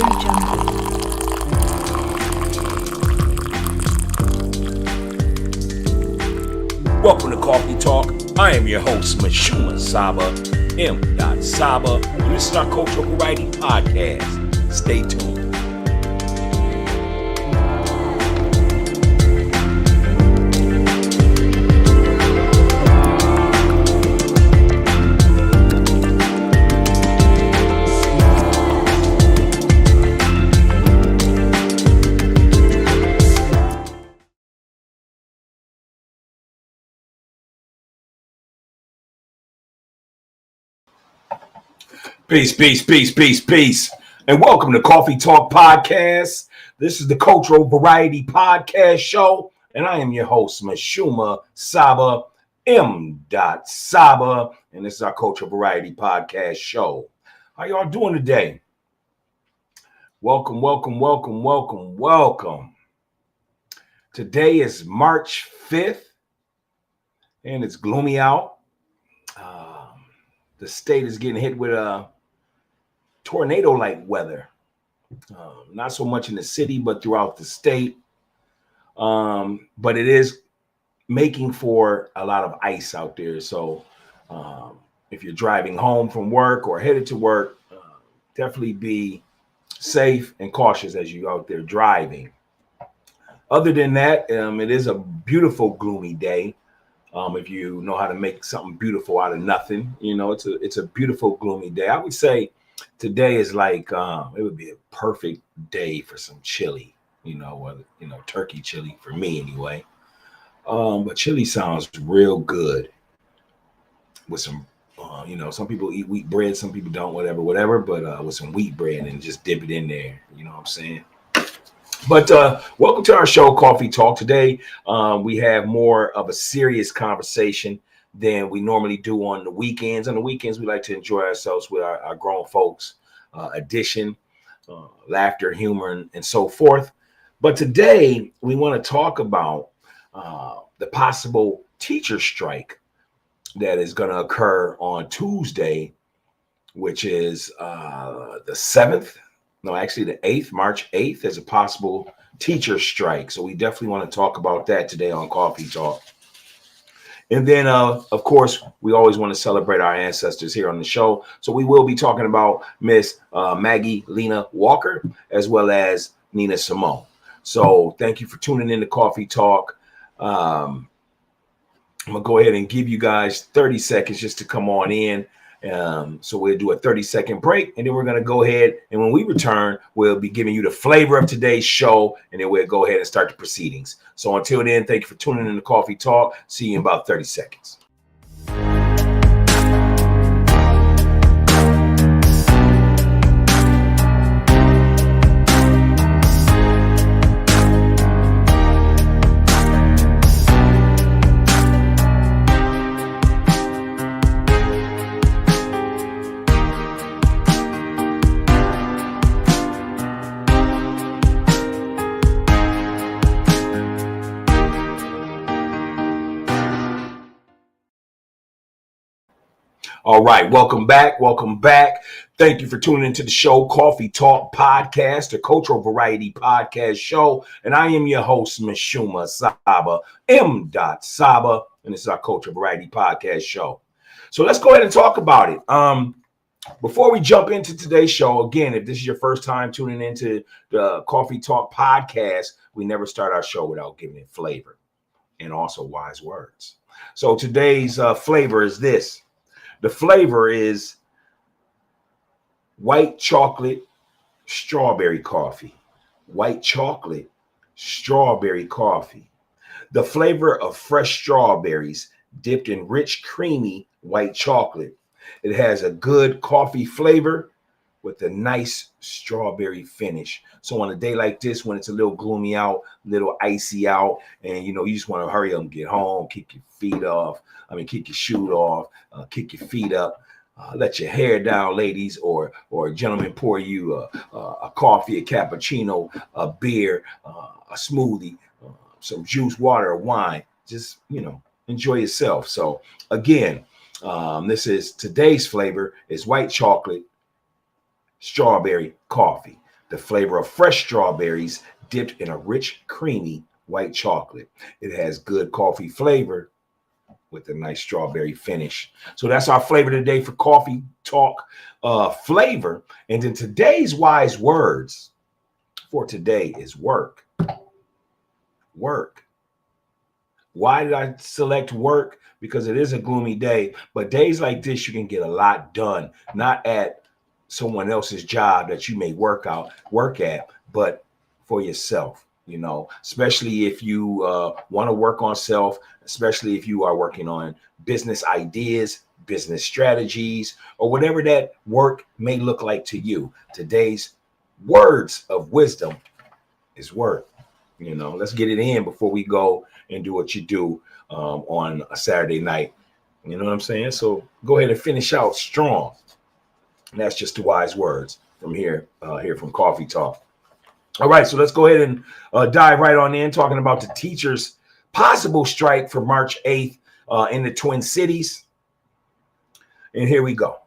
Welcome to Coffee Talk. I am your host, MISHUMA SABA, M.Saba, and this is our Cultural Variety Podcast. Stay tuned. Peace. And welcome to Coffee Talk Podcast. This is the Cultural Variety Podcast Show. And I am your host, MISHUMA SABA, M.Saba. And this is our Cultural Variety Podcast Show. How y'all doing today? Welcome. Today is March 5th. And it's gloomy out. The state is getting hit with tornado-like weather. Not so much in the city, but throughout the state. But it is making for a lot of ice out there. So if you're driving home from work or headed to work, definitely be safe and cautious as you're out there driving. Other than that, it is a beautiful, gloomy day. If you know how to make something beautiful out of nothing, it's a beautiful, gloomy day. I would say today is like it would be a perfect day for some chili, turkey chili for me anyway. But chili sounds real good with some, some people eat wheat bread, some people don't, whatever. But with some wheat bread and just dip it in there. You know what I'm saying? But welcome to our show, Coffee Talk. Today, we have more of a serious conversation than we normally do on the weekends. On the weekends, we like to enjoy ourselves with our grown folks, addition, laughter, humor, and so forth. But today, we want to talk about the possible teacher strike that is going to occur on Tuesday, which is the 7th. No, actually the 8th, March 8th, is a possible teacher strike. So we definitely want to talk about that today on Coffee Talk. And then, of course, we always want to celebrate our ancestors here on the show. So we will be talking about Miss Maggie Lena Walker, as well as Nina Simone. So thank you for tuning in to Coffee Talk. I'm going to go ahead and give you guys 30 seconds just to come on in. So we'll do a 30-second break, and then we're going to go ahead, and when we return, we'll be giving you the flavor of today's show, and then we'll go ahead and start the proceedings. So until then, thank you for tuning in to Coffee Talk. See you in about 30 seconds. All right, welcome back. Thank you for tuning into the show, Coffee Talk Podcast, the Cultural Variety Podcast Show. And I am your host, MISHUMA SABA, M.Saba, and this is our Cultural Variety Podcast Show. So let's go ahead and talk about it. Before we jump into today's show, again, if this is your first time tuning into the Coffee Talk Podcast, we never start our show without giving it flavor and also wise words. So today's flavor is this. The flavor is white chocolate strawberry coffee. White chocolate strawberry coffee. The flavor of fresh strawberries dipped in rich, creamy white chocolate. It has a good coffee flavor with a nice strawberry finish. So on a day like this, when it's a little gloomy out, a little icy out, and you just want to hurry up and get home, kick your shoe off, kick your feet up, let your hair down, ladies, or a gentleman pour you a coffee, a cappuccino, a beer, a smoothie, some juice, water, or wine. Just, enjoy yourself. So again, this is today's flavor is white chocolate strawberry coffee. the flavor of fresh strawberries dipped in a rich, creamy white chocolate. It has good coffee flavor with a nice strawberry finish. So that's our flavor today for Coffee Talk flavor. And then today's wise words for today is work. Work. Why did I select work? Because it is a gloomy day, but days like this, you can get a lot done, not at someone else's job that you may work at, but for yourself, you know, especially if you want to work on self, especially if you are working on business ideas, business strategies, or whatever that work may look like to you. Today's words of wisdom is work. You know, let's get it in before we go and do what you do on a Saturday night. You know what I'm saying? So go ahead and finish out strong. And that's just the wise words from here from Coffee Talk. All right, so let's go ahead and dive right on in, talking about the teachers' possible strike for March 8th in the Twin Cities. And here we go.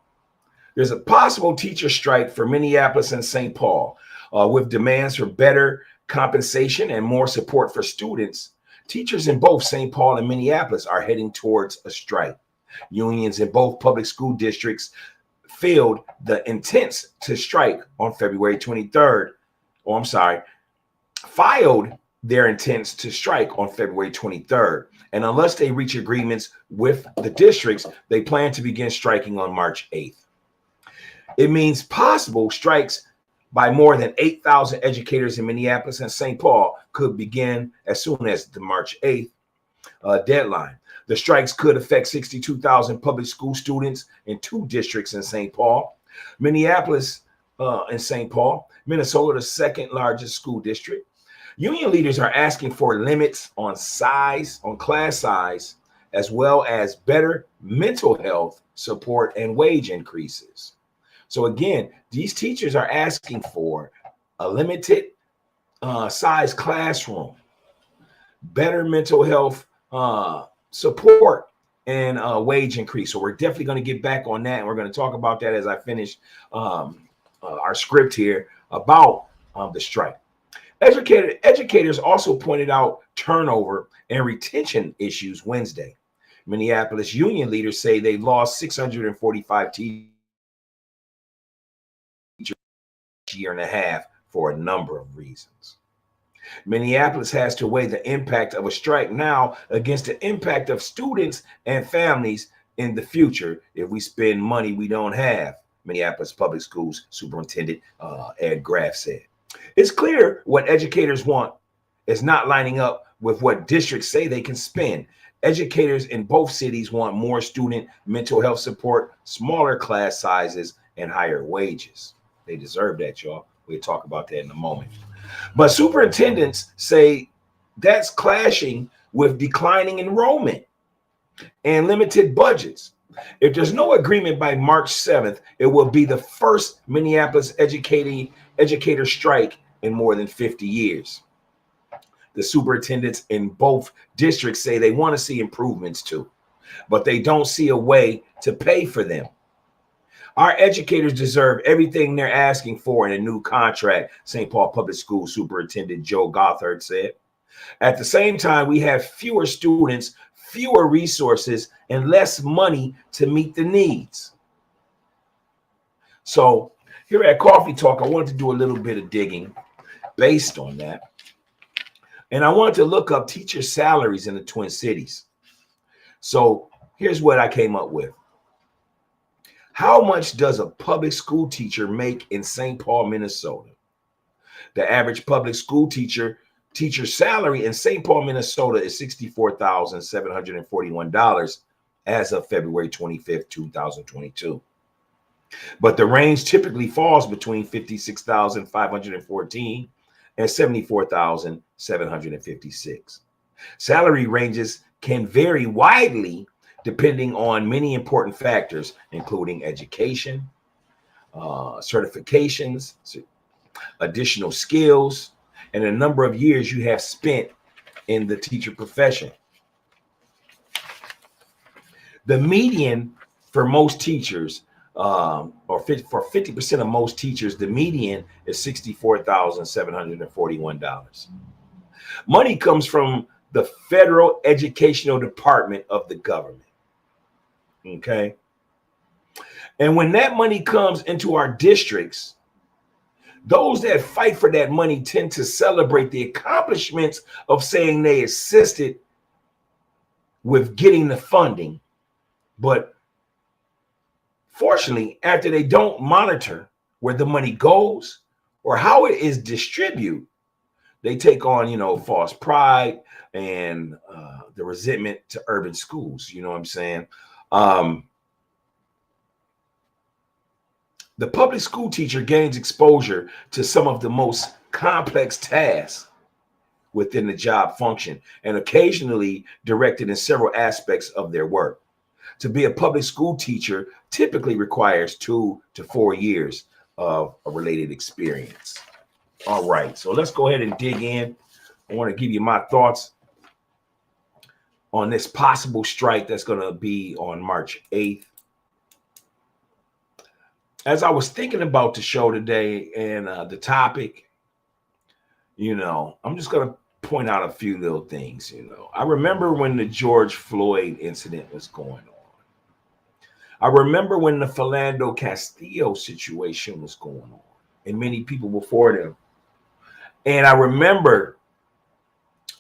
There's a possible teacher strike for Minneapolis and St. Paul with demands for better compensation and more support for students. Teachers in both St. Paul and Minneapolis are heading towards a strike. Unions in both public school districts filed the intents to strike on February 23rd. Filed their intents to strike on February 23rd. And unless they reach agreements with the districts, they plan to begin striking on March 8th. It means possible strikes by more than 8,000 educators in Minneapolis and St. Paul could begin as soon as the March 8th deadline. The strikes could affect 62,000 public school students in 2 districts in St. Paul. Minneapolis and St. Paul, Minnesota, the second largest school district. Union leaders are asking for limits on class size, as well as better mental health support and wage increases. So again, these teachers are asking for a limited size classroom, better mental health support, and wage increase. So we're definitely going to get back on that, and we're going to talk about that as I finish our script here about the strike. Educators also pointed out turnover and retention issues Wednesday. Minneapolis union leaders say they lost 645 teachers year and a half for a number of reasons. Minneapolis has to weigh the impact of a strike now against the impact of students and families in the future if we spend money we don't have, Minneapolis Public Schools Superintendent Ed Graff said. It's clear what educators want is not lining up with what districts say they can spend. Educators in both cities want more student mental health support, smaller class sizes, and higher wages. They deserve that, y'all. We'll talk about that in a moment. But superintendents say that's clashing with declining enrollment and limited budgets. If there's no agreement by March 7th, it will be the first Minneapolis educator strike in more than 50 years. The superintendents in both districts say they want to see improvements too, but they don't see a way to pay for them. Our educators deserve everything they're asking for in a new contract, St. Paul Public Schools Superintendent Joe Gothard said. At the same time, we have fewer students, fewer resources, and less money to meet the needs. So here at Coffee Talk, I wanted to do a little bit of digging based on that. And I wanted to look up teacher salaries in the Twin Cities. So here's what I came up with. How much does a public school teacher make in St. Paul, Minnesota? The average public school teacher salary in St. Paul, Minnesota is $64,741 as of February 25th, 2022. But the range typically falls between $56,514 and $74,756. Salary ranges can vary widely depending on many important factors, including education, certifications, additional skills, and a number of years you have spent in the teacher profession. The median for most teachers or for 50% of most teachers, the median is $64,741. Money comes from the Federal Educational Department of the government. Okay. And when that money comes into our districts, those that fight for that money tend to celebrate the accomplishments of saying they assisted with getting the funding. But fortunately, after they don't monitor where the money goes or how it is distributed, they take on, false pride and the resentment to urban schools. You know what I'm saying? The public school teacher gains exposure to some of the most complex tasks within the job function and occasionally directed in several aspects of their work. To be a public school teacher typically requires 2 to 4 years of a related experience. All right, so let's go ahead and dig in. I want to give you my thoughts on this possible strike that's going to be on March 8th. As I was thinking about the show today and the topic, I'm just going to point out a few little things. I remember when the George Floyd incident was going on. I remember when the Philando Castillo situation was going on and many people before them. And I remember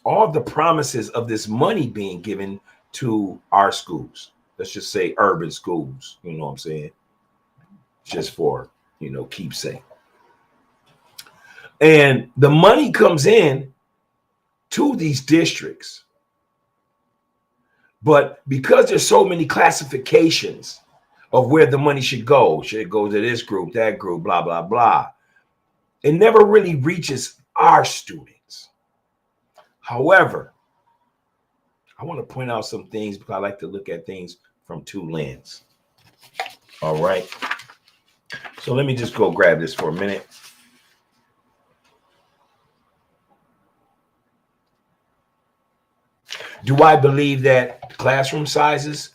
all the promises of this money being given to our schools. Let's just say urban schools, you know what I'm saying? Just for, keepsake. And the money comes in to these districts. But because there's so many classifications of where the money should go to this group, that group, blah, blah, blah, it never really reaches our students. However, I want to point out some things because I like to look at things from 2 lenses. All right. So let me just go grab this for a minute. Do I believe that classroom sizes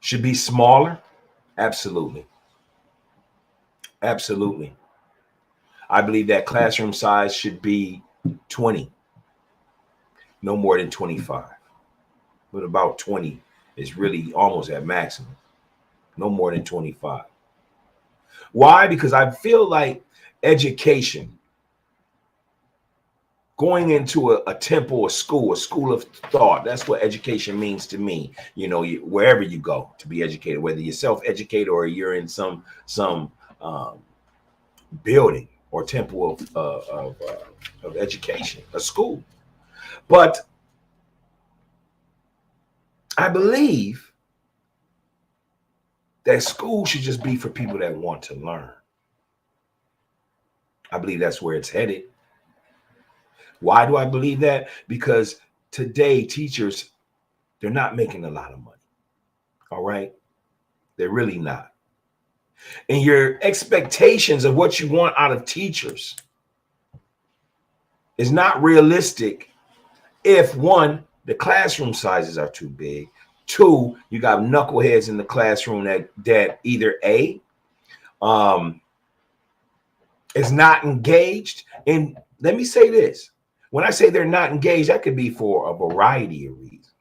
should be smaller? Absolutely. Absolutely. I believe that classroom size should be 20, no more than 25. But about 20 is really almost at maximum, no more than 25. Why? Because I feel like education, going into a temple, a school of thought, that's what education means to me. Wherever you go to be educated, whether you're self-educated or you're in some building or temple of education, a school. But I believe that school should just be for people that want to learn. I believe that's where it's headed. Why do I believe that? Because today teachers, they're not making a lot of money. All right? They're really not. And your expectations of what you want out of teachers is not realistic if, 1, the classroom sizes are too big. 2, you got knuckleheads in the classroom that either A, is not engaged. And let me say this. When I say they're not engaged, that could be for a variety of reasons.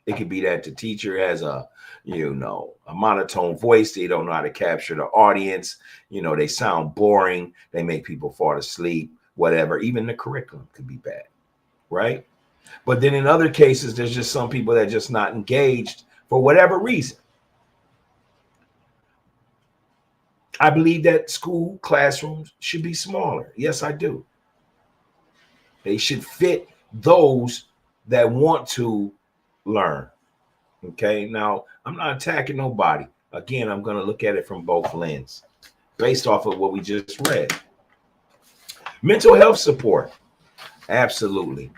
It could be that the teacher has a monotone voice. They don't know how to capture the audience. They sound boring. They make people fall asleep, whatever. Even the curriculum could be bad, right? But then in other cases, there's just some people that are just not engaged for whatever reason. I believe that school classrooms should be smaller. Yes, I do. They should fit those that want to learn. Okay. Now, I'm not attacking nobody. Again, I'm going to look at it from both lenses based off of what we just read. Mental health support. Absolutely.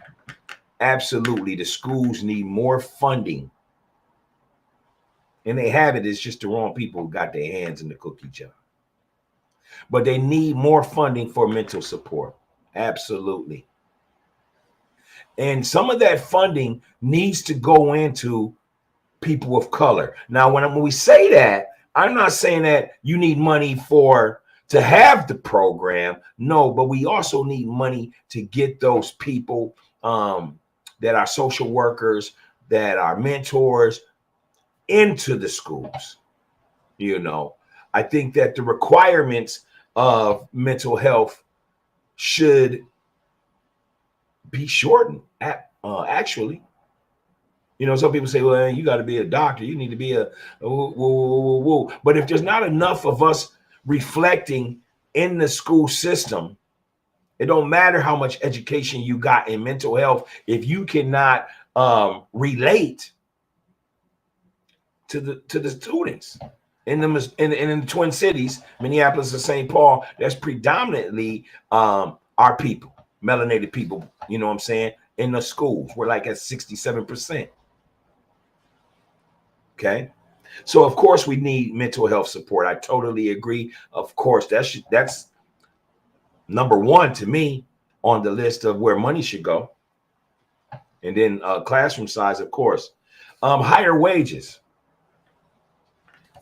Absolutely. The schools need more funding. And they have it. It's just the wrong people who got their hands in the cookie jar. But they need more funding for mental support. Absolutely. And some of that funding needs to go into people of color. Now, when we say that, I'm not saying that you need money to have the program. No, but we also need money to get those people that are social workers, that are mentors into the schools. I think that the requirements of mental health should be shortened. Actually, some people say, well, you got to be a doctor. You need to be a woo, woo, woo, woo. But if there's not enough of us reflecting in the school system, it don't matter how much education you got in mental health. If you cannot relate to the students in the Twin Cities, Minneapolis and St. Paul, that's predominantly our people, melanated people, you know what I'm saying, in the schools. We're like at 67%. Okay. So of course we need mental health support. I totally agree. Of course, that's number one to me on the list of where money should go. And then classroom size, of course. Higher wages.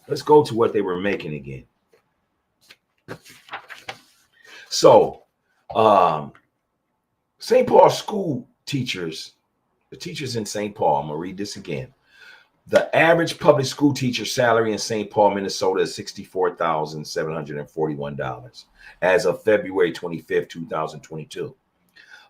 Let's go to what they were making again. So St. Paul school teachers, the teachers in St. Paul, I'm going to read this again. The average public school teacher salary in St. Paul, Minnesota is $64,741 as of February 25th, 2022.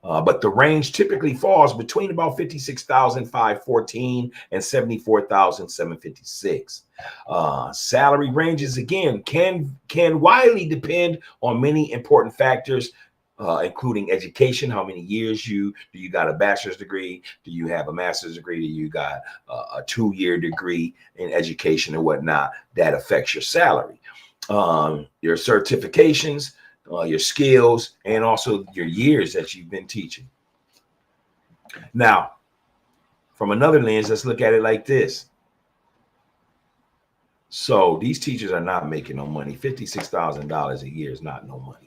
But the range typically falls between about $56,514 and $74,756. Salary ranges, again, can widely depend on many important factors, including education. How many years do you got a bachelor's degree? Do you have a master's degree? Do you got a 2-year degree in education and whatnot? That affects your salary. Your certifications, your skills, and also your years that you've been teaching. Now, from another lens, let's look at it like this. So these teachers are not making no money. $56,000 a year is not no money.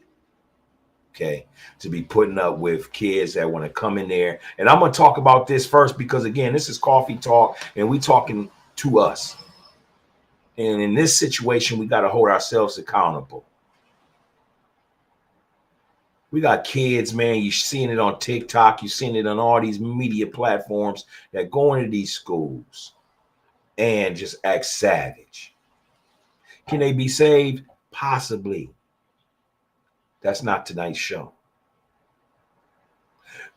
Okay, to be putting up with kids that want to come in there. And I'm going to talk about this first because, again, this is coffee talk and we talking to us. And in this situation, we got to hold ourselves accountable. We got kids, man, you're seeing it on TikTok, you're seeing it on all these media platforms that go into these schools and just act savage. Can they be saved? Possibly. That's not tonight's show.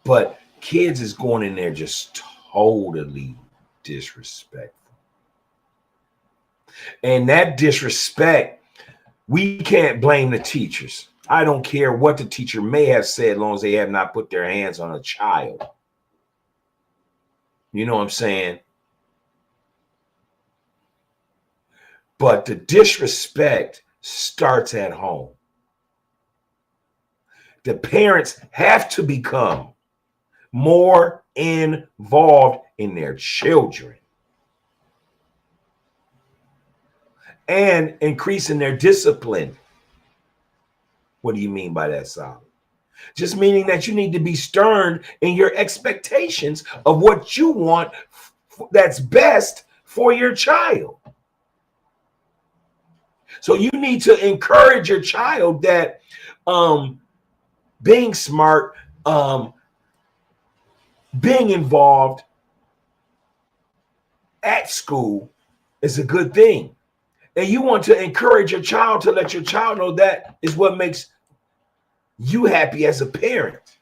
But kids is going in there just totally disrespectful. And that disrespect, we can't blame the teachers. I don't care what the teacher may have said, as long as they have not put their hands on a child. You know what I'm saying? But the disrespect starts at home. The parents have to become more involved in their children and increasing their discipline. What do you mean by that, Solid? Just meaning that you need to be stern in your expectations of what you want that's best for your child. So you need to encourage your child that being smart, being involved at school is a good thing. And you want to encourage your child to let your child know that is what makes you happy as a parent.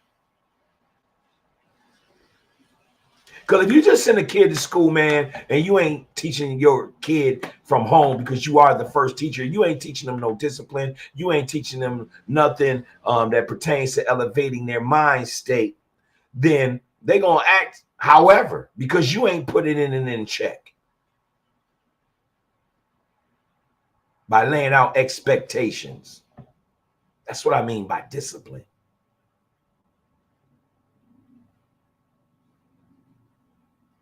Because if you just send a kid to school, man, and you ain't teaching your kid from home because you are the first teacher, you ain't teaching them no discipline, you ain't teaching them nothing that pertains to elevating their mind state, then they're going to act however, because you ain't put it in check by laying out expectations. That's what I mean by discipline.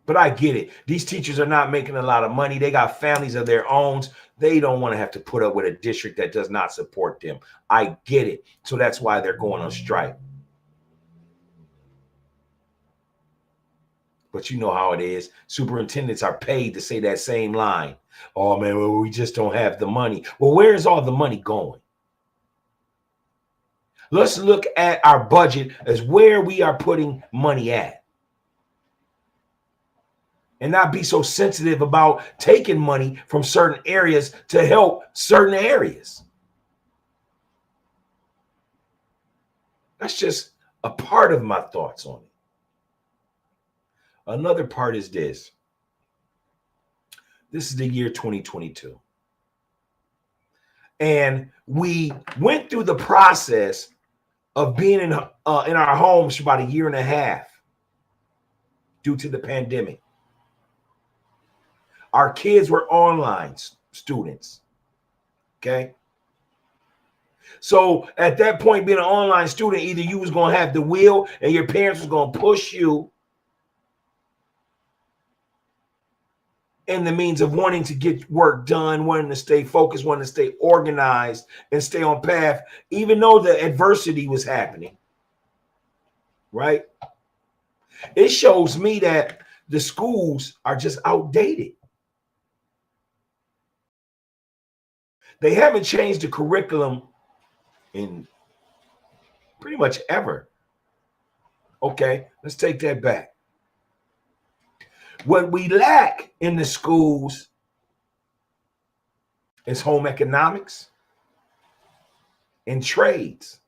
But I get it. These teachers are not making a lot of money. They got families of their own. They don't want to have to put up with a district that does not support them. I get it. So that's why they're going on strike. But you know how it is. Superintendents are paid to say that same line. Oh, man, well, we just don't have the money. Well, where is all the money going? Let's look at our budget as where we are putting money at. And not be so sensitive about taking money from certain areas to help certain areas. That's just a part of my thoughts on it. Another part is this. This is the year 2022. And we went through the process of being in our homes for about a year and a half due to the pandemic. Our kids were online students. Okay. So at that point, being an online student, either you was going to have the will and your parents was going to push you in the means of wanting to get work done, wanting to stay focused, wanting to stay organized and stay on path, even though the adversity was happening. Right? It shows me that the schools are just outdated. They haven't changed the curriculum in pretty much ever. Okay, let's take that back. What we lack in the schools is home economics and trades.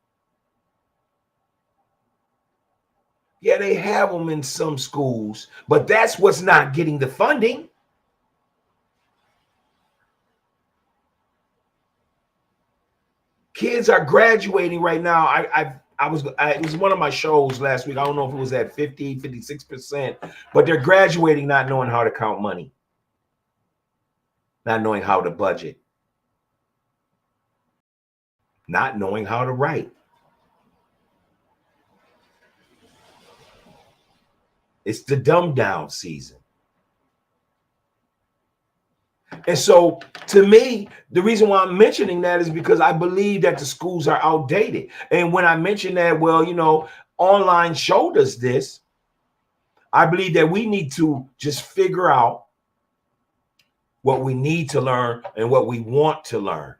Yeah, they have them in some schools, but that's what's not getting the funding. Kids are graduating right now. it was one of my shows last week. I don't know if it was at 50, 56%, but they're graduating not knowing how to count money, not knowing how to budget, not knowing how to write. It's the dumb down season. And so to me, the reason why I'm mentioning that is because I believe that the schools are outdated. And when I mention that, well, you know, online showed us this, I believe that we need to just figure out what we need to learn and what we want to learn.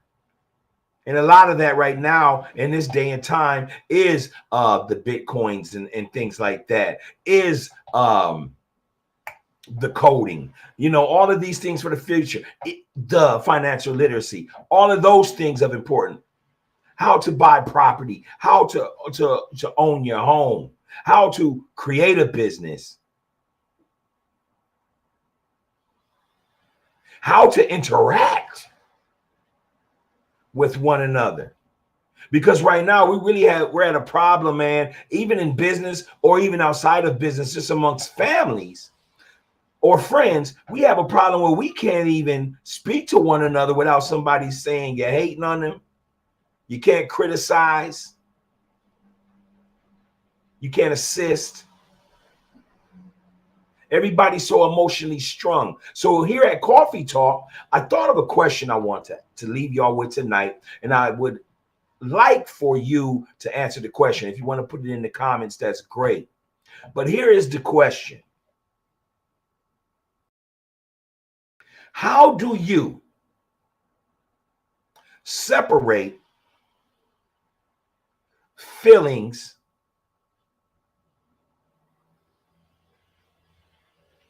And a lot of that right now in this day and time is the Bitcoins and things like that, is the coding, you know, all of these things for the future, the financial literacy, all of those things of important. How to buy property, how to own your home, how to create a business, how to interact with one another. Because right now we're at a problem, man, even in business or even outside of business, just amongst families or friends, we have a problem where we can't even speak to one another without somebody saying you're hating on them. You can't criticize. You can't assist. Everybody's so emotionally strung. So here at Coffee Talk, I thought of a question I want to leave y'all with tonight, and I would like for you to answer the question. If you want to put it in the comments, that's great. But here is the question. How do you separate feelings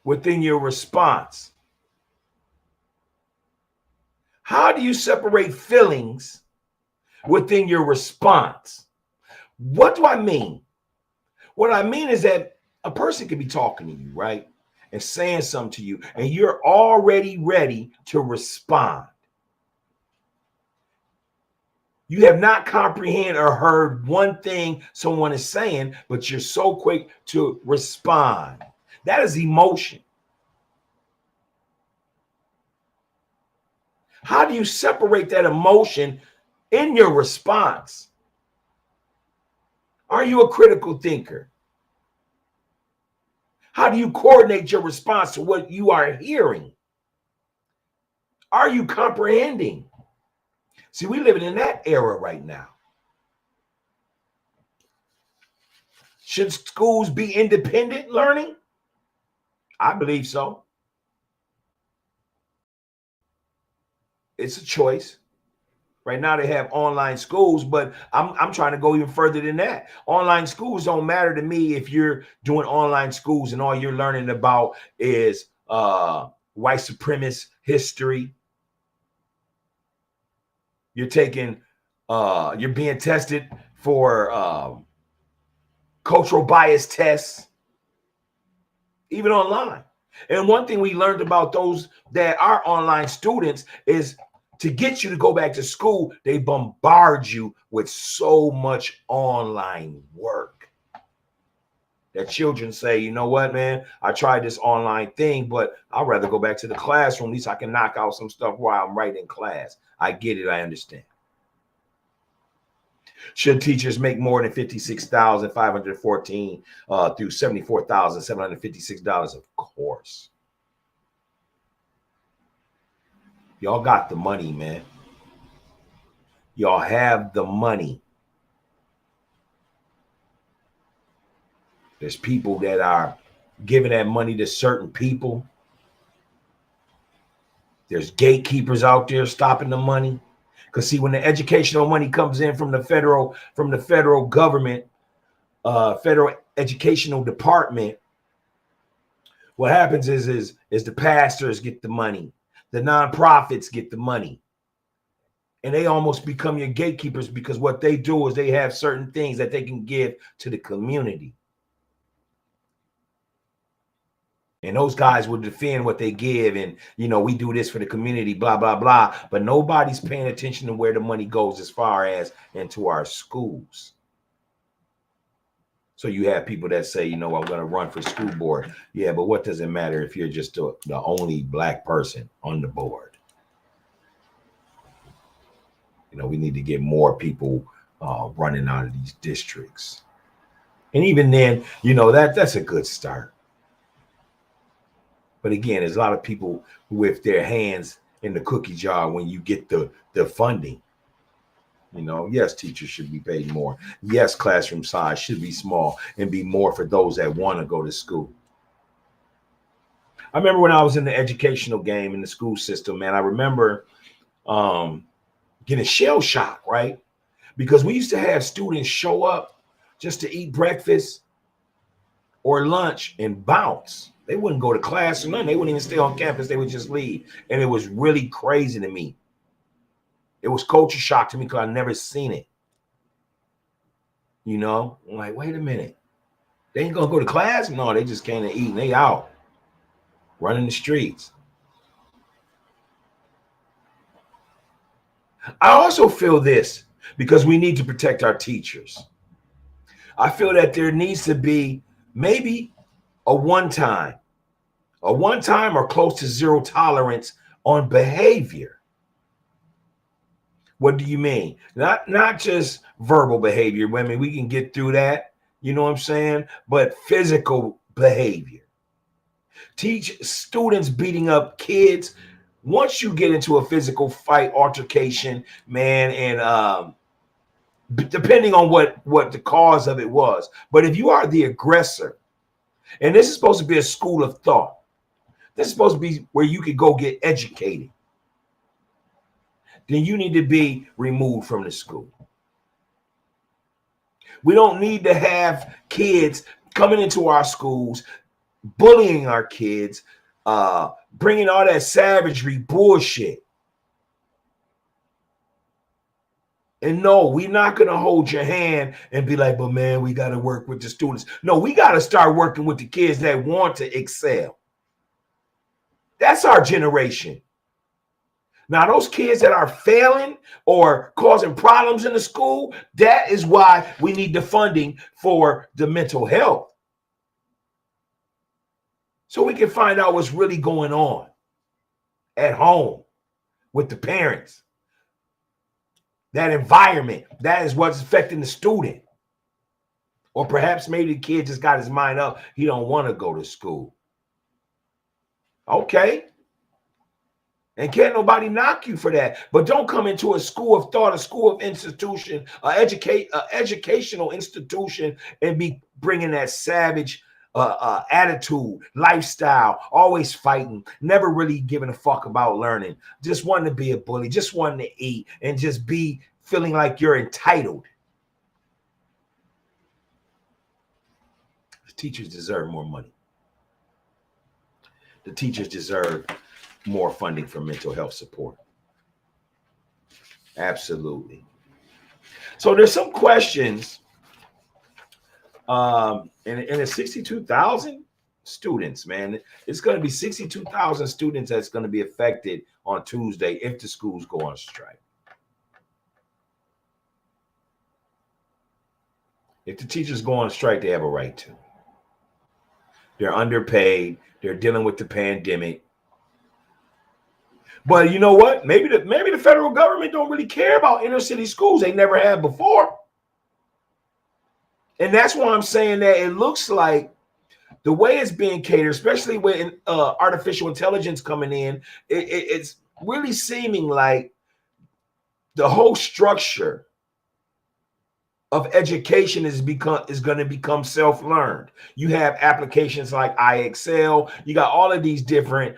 within your response? How do you separate feelings within your response? What do I mean? What I mean is that a person could be talking to you, right? And saying something to you, and you're already ready to respond. You have not comprehended or heard one thing someone is saying, but you're so quick to respond. That is emotion. How do you separate that emotion in your response? Are you a critical thinker? How do you coordinate your response to what you are hearing? Are you comprehending? See, we're living in that era right now. Should schools be independent learning? I believe so. It's a choice. Right now they have online schools, but I'm trying to go even further than that. Online schools don't matter to me if you're doing online schools and all you're learning about is white supremacist history. You're taking you're being tested for cultural bias tests, even online. And one thing we learned about those that are online students is to get you to go back to school, they bombard you with so much online work that children say, you know what, man, I tried this online thing, but I'd rather go back to the classroom. At least I can knock out some stuff while I'm right in class. I get it. I understand. Should teachers make more than $56,514 through $74,756? Of course. Y'all got the money, man. Y'all have the money. There's people that are giving that money to certain people. There's gatekeepers out there stopping the money. Because see, when the educational money comes in from the federal government, federal educational department, what happens is the pastors get the money, the nonprofits get the money, and they almost become your gatekeepers because what they do is they have certain things that they can give to the community. And those guys will defend what they give. And, you know, we do this for the community, blah, blah, blah. But nobody's paying attention to where the money goes as far as into our schools. So you have people that say, you know, I'm going to run for school board. Yeah, but what does it matter if you're just the only black person on the board? You know, we need to get more people running out of these districts. And even then, you know, that's a good start. But again, there's a lot of people with their hands in the cookie jar when you get the funding. You know, yes, teachers should be paid more. Yes, classroom size should be small and be more for those that want to go to school. I remember when I was in the educational game in the school system, man, I remember getting shell shock, right? Because we used to have students show up just to eat breakfast or lunch and bounce. They wouldn't go to class or nothing. They wouldn't even stay on campus. They would just leave. And it was really crazy to me. It was culture shock to me because I'd never seen it. You know, I'm like, wait a minute. They ain't going to go to class? No, they just came to eat and they out running the streets. I also feel this because we need to protect our teachers. I feel that there needs to be maybe a one-time or close to zero tolerance on behavior. What do you mean? Not just verbal behavior. I mean, we can get through that, you know what I'm saying? But physical behavior. Teach students beating up kids. Once you get into a physical fight, altercation, man, and depending on what the cause of it was. But if you are the aggressor, and this is supposed to be a school of thought. This is supposed to be where you could go get educated. Then you need to be removed from the school. We don't need to have kids coming into our schools, bullying our kids, bringing all that savagery bullshit. And no, we're not going to hold your hand and be like, but man, we got to work with the students. No, we got to start working with the kids that want to excel. That's our generation. Now, those kids that are failing or causing problems in the school, that is why we need the funding for the mental health. So we can find out what's really going on at home with the parents. That environment, that is what's affecting the student. Or perhaps maybe the kid just got his mind up. He don't want to go to school. Okay. And can't nobody knock you for that. But don't come into a school of thought, a school of institution, educational institution, and be bringing that savage attitude, lifestyle, always fighting, never really giving a fuck about learning, just wanting to be a bully, just wanting to eat, and just be feeling like you're entitled. The teachers deserve more money. The teachers deserve more funding for mental health support. Absolutely. So there's some questions. And it's 62,000 students, man. It's going to be 62,000 students that's going to be affected on Tuesday if the schools go on strike. If the teachers go on strike, they have a right to. They're underpaid. They're dealing with the pandemic. But you know what? Maybe the federal government don't really care about inner city schools. They never have before. And that's why I'm saying that it looks like the way it's being catered, especially with artificial intelligence coming in, it's really seeming like the whole structure of education is going to become self-learned. You have applications like iExcel. You got all of these different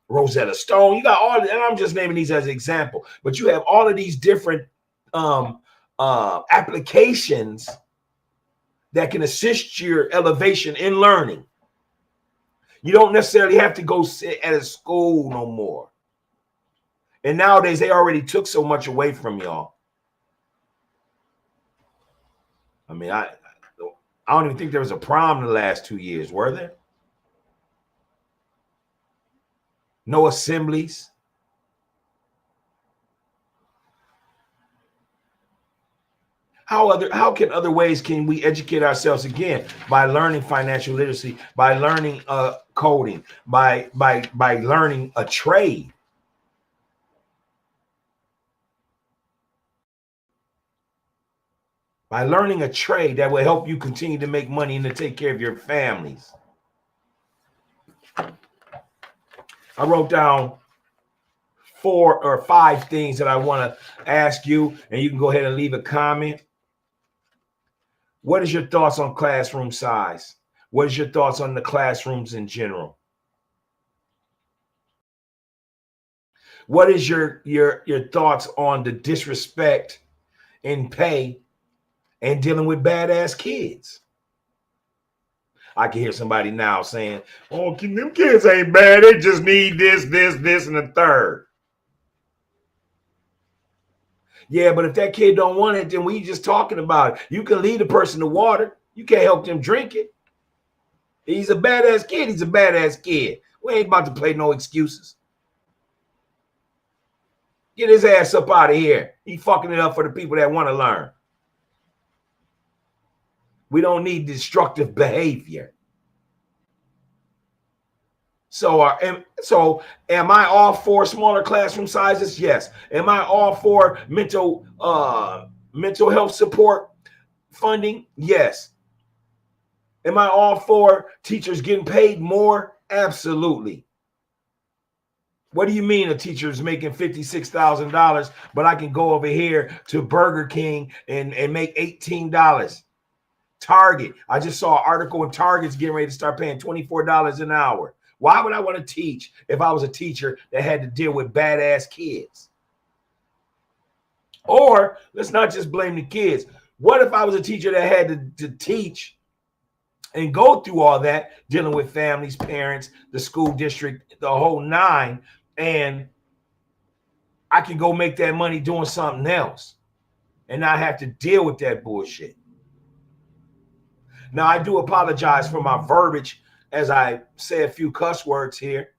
Rosetta Stone. You got all, and I'm just naming these as an example, but you have all of these different applications that can assist your elevation in learning. You don't necessarily have to go sit at a school no more. And nowadays, they already took so much away from y'all. I mean, I don't even think there was a prom in the last 2 years, were there? No assemblies. How can other ways can we educate ourselves again? By learning financial literacy, by learning coding, by learning a trade. By learning a trade that will help you continue to make money and to take care of your families. I wrote down 4 or 5 things that I want to ask you, and you can go ahead and leave a comment. What is your thoughts on classroom size? What is your thoughts on the classrooms in general? What is your thoughts on the disrespect in pay and dealing with badass kids? I can hear somebody now saying, oh, them kids ain't bad. They just need this, and the third. Yeah, but if that kid don't want it, then we just talking about it. You can lead the person to water. You can't help them drink it. He's a badass kid. He's a badass kid. We ain't about to play no excuses. Get his ass up out of here. He fucking it up for the people that want to learn. We don't need destructive behavior. So am I all for smaller classroom sizes? Yes. Am I all for mental health support funding? Yes. Am I all for teachers getting paid more? Absolutely. What do you mean a teacher is making $56,000, but I can go over here to Burger King and make $18? Target. I just saw an article in Target's getting ready to start paying $24 an hour. Why would I want to teach if I was a teacher that had to deal with badass kids? Or let's not just blame the kids. What if I was a teacher that had to teach and go through all that, dealing with families, parents, the school district, the whole nine, and I can go make that money doing something else and not have to deal with that bullshit? Now, I do apologize for my verbiage as I say a few cuss words here.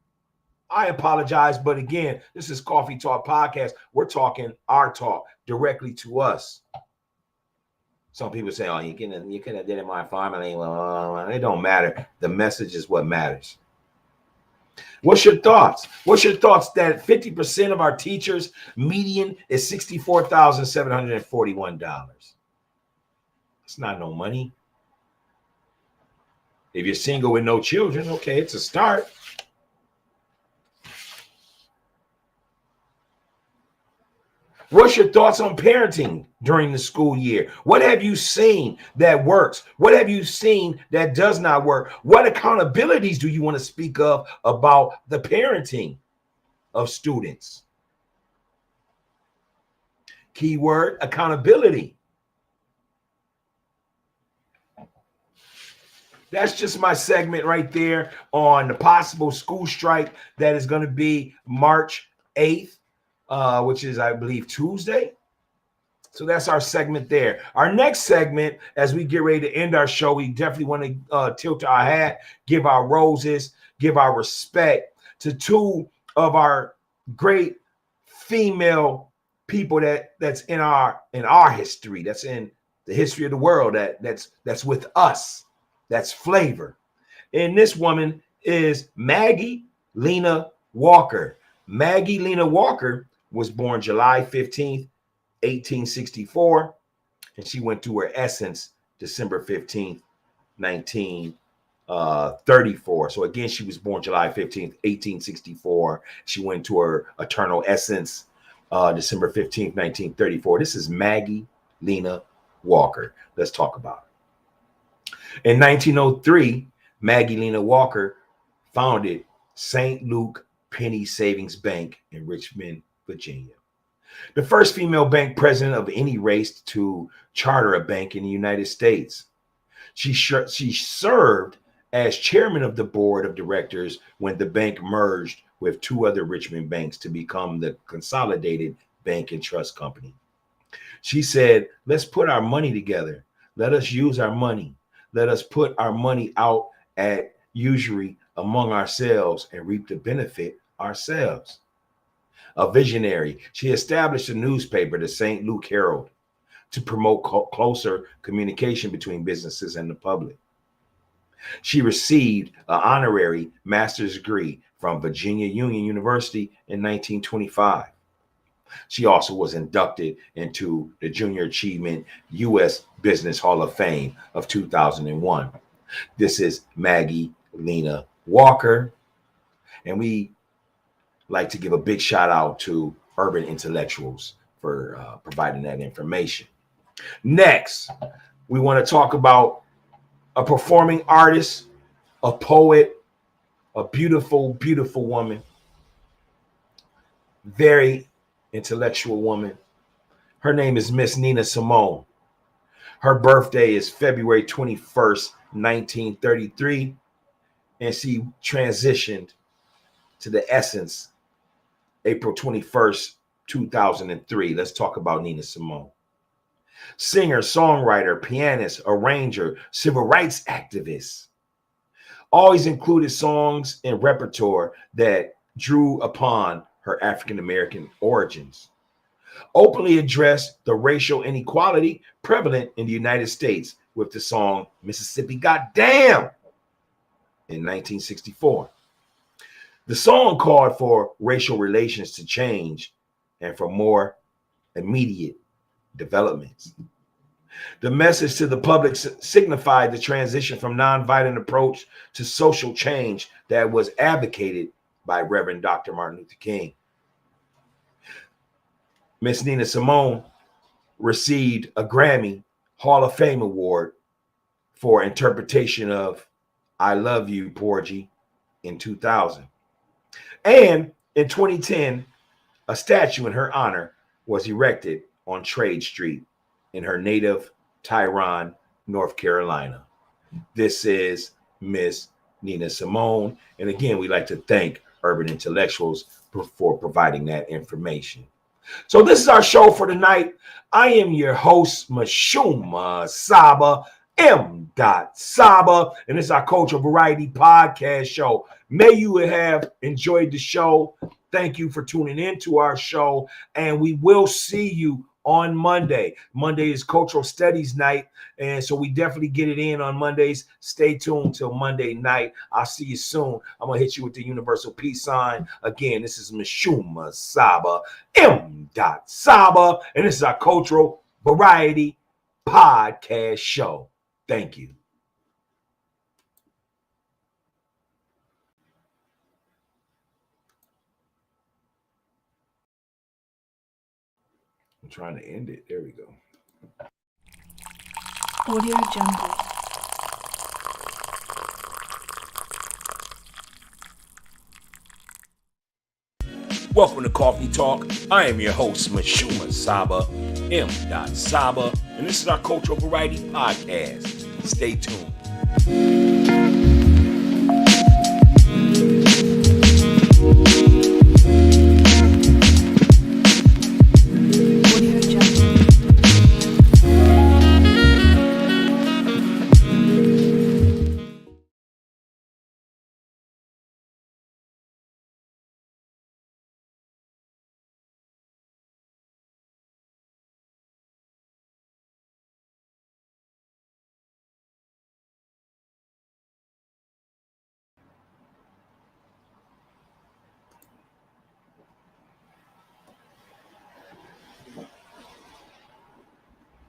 I apologize, but again, this is Coffee Talk Podcast. We're talking our talk directly to us. Some people say, oh, you can have did it in my family. Well, it don't matter. The message is what matters. What's your thoughts? What's your thoughts that 50% of our teachers' median is $64,741? It's not no money. If you're single with no children, okay, it's a start. What's your thoughts on parenting during the school year? What have you seen that works? What have you seen that does not work? What accountabilities do you want to speak of about the parenting of students? Keyword accountability. That's just my segment right there on the possible school strike that is going to be March 8th, which is, I believe, Tuesday. So that's our segment there. Our next segment, as we get ready to end our show, we definitely want to tilt our hat, give our roses, give our respect to two of our great female people that's in our history, that's in the history of the world, that's with us, that's flavor. And this woman is Maggie Lena Walker. Maggie Lena Walker was born July 15th, 1864, and she went to her essence December 15th, 1934. So again, she was born July 15th, 1864. She went to her eternal essence December 15th, 1934. This is Maggie Lena Walker. Let's talk about it. In 1903, Maggie Lena Walker founded St. Luke Penny Savings Bank in Richmond, Virginia. The first female bank president of any race to charter a bank in the United States. She served as chairman of the board of directors when the bank merged with two other Richmond banks to become the Consolidated Bank and Trust Company. She said, let's put our money together. Let us use our money. Let us put our money out at usury among ourselves and reap the benefit ourselves. A visionary, she established a newspaper, the St. Luke Herald, to promote closer communication between businesses and the public. She received an honorary master's degree from Virginia Union University in 1925. She also was inducted into the Junior Achievement U.S. Business Hall of Fame of 2001. This is Maggie Lena Walker, and we like to give a big shout out to Urban Intellectuals for providing that information. Next, we want to talk about a performing artist, a poet, a beautiful, beautiful woman, very intellectual woman. Her name is Miss Nina Simone. Her birthday is February 21st, 1933, and she transitioned to the essence April 21st, 2003. Let's talk about Nina Simone. Singer, songwriter, pianist, arranger, civil rights activist. Always included songs and repertoire that drew upon her African-American origins. Openly addressed the racial inequality prevalent in the United States with the song Mississippi Goddamn in 1964. The song called for racial relations to change and for more immediate developments. The message to the public signified the transition from nonviolent approach to social change that was advocated by Reverend Dr. Martin Luther King. Miss Nina Simone received a Grammy Hall of Fame award for interpretation of I Love You, Porgy in 2000. And in 2010, a statue in her honor was erected on Trade Street in her native Tyrone, North Carolina. This is Miss Nina Simone. And again, we'd like to thank Urban Intellectuals for providing that information. So this is our show for tonight. I am your host, MISHUMA Saba, M. Saba, and this is our Cultural Variety Podcast show. May you have enjoyed the show. Thank you for tuning in to our show, and we will see you on Monday. Monday is Cultural Studies Night, and so we definitely get it in on Mondays. Stay tuned till Monday night. I'll see you soon. I'm going to hit you with the universal peace sign. Again, this is MISHUMA Saba, M. Saba, and this is our Cultural Variety Podcast show. Thank you. I'm trying to end it. There we go. Audio Jungle. Welcome to Coffee Talk. I am your host, MISHUMA Saba, M. Saba, and this is our Cultural Variety Podcast. Stay tuned.